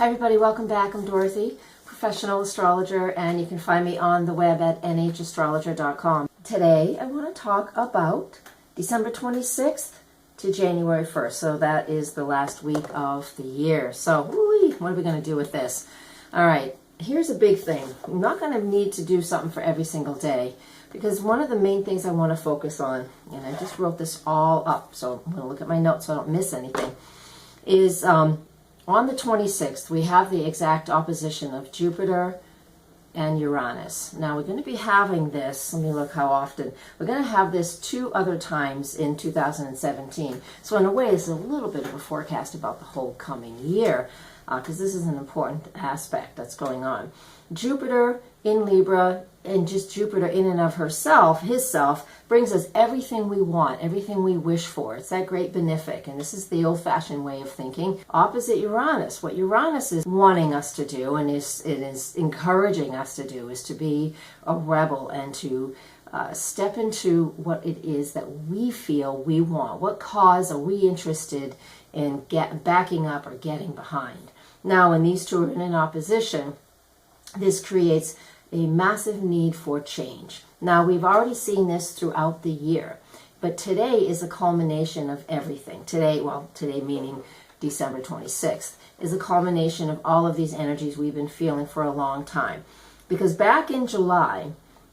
Hi everybody, welcome back. I'm Dorothy, professional astrologer, and you can find me on the web at nhastrologer.com. Today I want to talk about December 26th to January 1st. So that is the last week of the year. So what are we going to do with this? All right, here's a big thing. I'm not going to need to do something for every single day, because one of the main things I want to focus on, and I just wrote this all up, so I'm going to look at my notes so I don't miss anything, is on the 26th, we have the exact opposition of Jupiter and Uranus. Now, we're going to be having this, let me look how often. We're going to have this 2 other times in 2017. So in a way, it's a little bit of a forecast about the whole coming year, because this is an important aspect that's going on. Jupiter in Libra, and just Jupiter in and of herself, his self, brings us everything we want, everything we wish for. It's that great benefic, and this is the old-fashioned way of thinking. Opposite Uranus, what Uranus is wanting us to do, and it is encouraging us to do, is to be a rebel and to step into what it is that we feel we want. What cause are we interested in backing up or getting behind? Now, when these two are in opposition, this creates a massive need for change. Now, we've already seen this throughout the year, but today is a culmination of everything. Today meaning December 26th, is a culmination of all of these energies we've been feeling for a long time. Because back in July,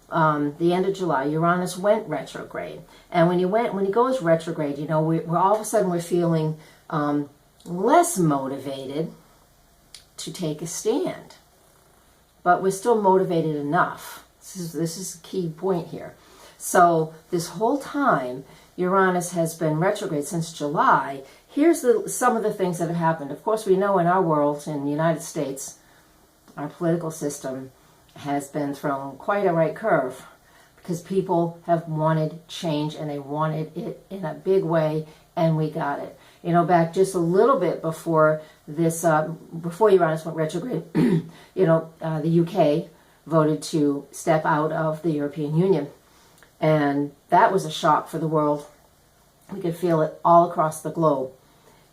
the end of July, Uranus went retrograde. And when he goes retrograde, you know, we're all of a sudden we're feeling less motivated to take a stand. But we're still motivated enough. This is a key point here. So this whole time, Uranus has been retrograde since July. Here's some of the things that have happened. Of course, we know in our world, in the United States, our political system has been thrown quite a right curve, because people have wanted change, and they wanted it in a big way, and we got it. You know, back just a little bit before this, before Uranus went retrograde, you know, the UK voted to step out of the European Union. And that was a shock for the world. We could feel it all across the globe.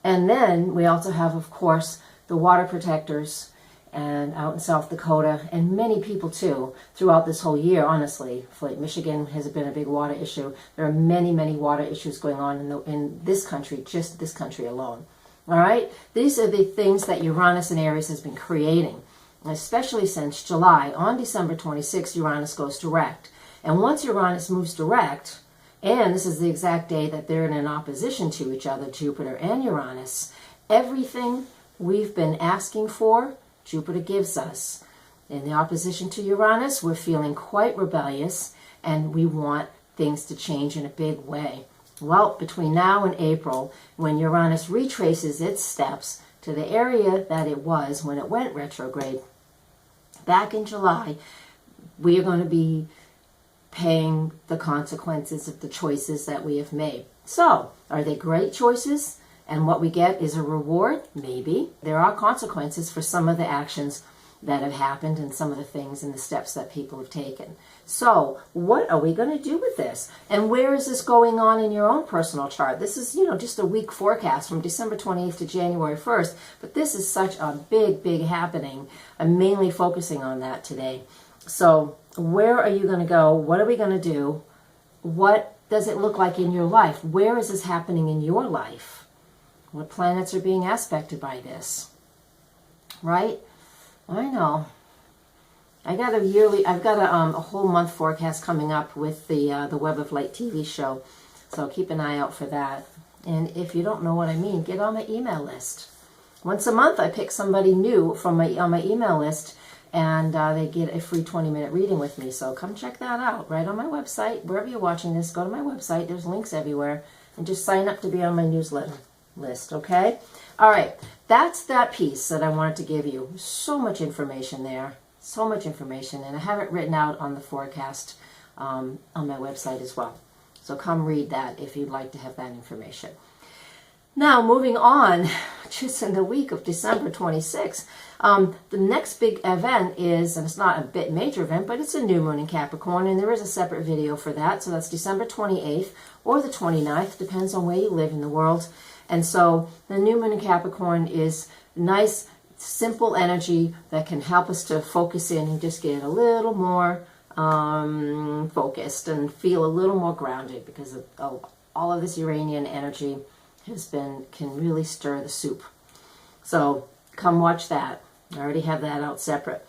And then we also have, of course, the water protectors, and out in South Dakota, and many people too, throughout this whole year, honestly. Like Michigan has been a big water issue. There are many, many water issues going on in this country, just this country alone. All right? These are the things that Uranus in Aries has been creating, especially since July. On December 26th, Uranus goes direct. And once Uranus moves direct, and this is the exact day that they're in an opposition to each other, Jupiter and Uranus, everything we've been asking for, Jupiter gives us. In the opposition to Uranus, we're feeling quite rebellious, and we want things to change in a big way. Well, between now and April, when Uranus retraces its steps to the area that it was when it went retrograde, back in July, we are going to be paying the consequences of the choices that we have made. So, are they great choices? And what we get is a reward? Maybe. There are consequences for some of the actions that have happened and some of the things and the steps that people have taken. So what are we going to do with this? And where is this going on in your own personal chart? This is, you know, just a week forecast from December 28th to January 1st. But this is such a big, big happening. I'm mainly focusing on that today. So where are you going to go? What are we going to do? What does it look like in your life? Where is this happening in your life? What planets are being aspected by this? Right? I know. I've got a whole month forecast coming up with the Web of Light TV show. So keep an eye out for that. And if you don't know what I mean, get on my email list. Once a month, I pick somebody new from on my email list, and they get a free 20-minute reading with me. So come check that out right on my website. Wherever you're watching this, go to my website. There's links everywhere. And just sign up to be on my newsletter list, okay? All right, that's that piece that I wanted to give you. So much information there, so much information, and I have it written out on the forecast on my website as well. So come read that if you'd like to have that information. Now, moving on, just in the week of December 26th, the next big event is, and it's not a bit major event, but it's a new moon in Capricorn, and there is a separate video for that. So that's December 28th or the 29th, depends on where you live in the world. And so the new moon in Capricorn is nice simple energy that can help us to focus in and just get a little more focused and feel a little more grounded, because of all of this Uranian energy can really stir the soup. So come watch that. I already have that out separate.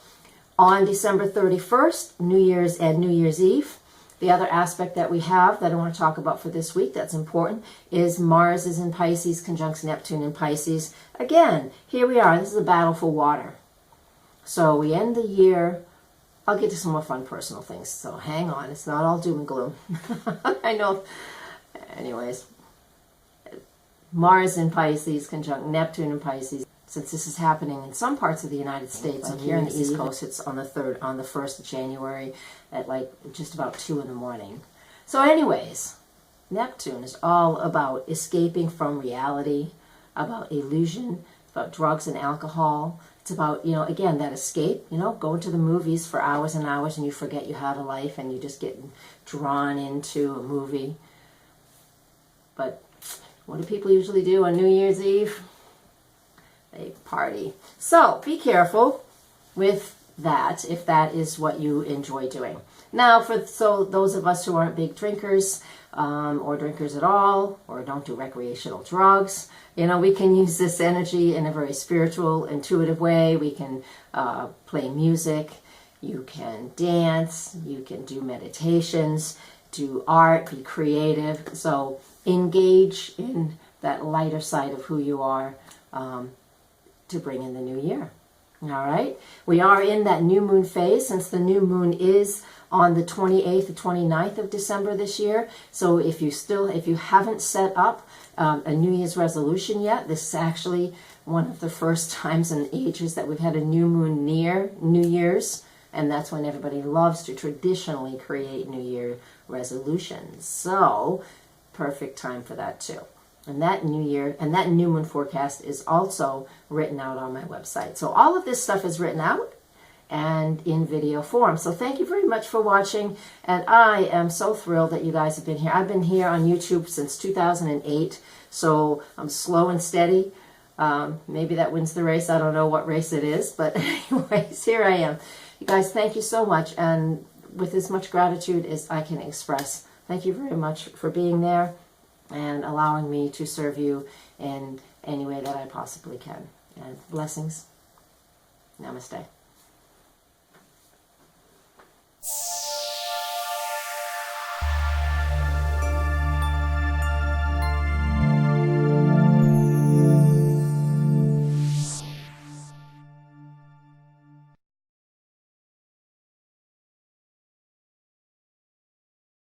On December 31st, New Year's and New Year's Eve, the other aspect that we have that I want to talk about for this week that's important is Mars is in Pisces, conjuncts Neptune in Pisces. Again, here we are. This is a battle for water. So we end the year. I'll get to some more fun personal things, so hang on. It's not all doom and gloom. I know. Anyways, Mars in Pisces, conjunct Neptune in Pisces. Since this is happening in some parts of the United States, like here in the East Coast, it's on the 1st of January at like just about 2 in the morning. So anyways, Neptune is all about escaping from reality, about illusion, about drugs and alcohol. It's about, again, that escape, going to the movies for hours and hours and you forget you have a life and you just get drawn into a movie. But what do people usually do on New Year's Eve? They party. So be careful with that if that is what you enjoy doing. Now, so those of us who aren't big drinkers or drinkers at all, or don't do recreational drugs, we can use this energy in a very spiritual, intuitive way. We can play music, you can dance, you can do meditations, do art, be creative. So engage in that lighter side of who you are to bring in the new year. All right, we are in that new moon phase, since the new moon is on the 28th to 29th of December this year. So if you haven't set up a New Year's resolution yet, this is actually one of the first times in ages that we've had a new moon near New Year's, and that's when everybody loves to traditionally create New Year resolutions. So perfect time for that too. And that new year and that new moon forecast is also written out on my website. So all of this stuff is written out and in video form. So thank you very much for watching. And I am so thrilled that you guys have been here. I've been here on YouTube since 2008. So I'm slow and steady. Maybe that wins the race. I don't know what race it is. But anyways, here I am. You guys, thank you so much. And with as much gratitude as I can express, thank you very much for being there and allowing me to serve you in any way that I possibly can. And blessings. Namaste.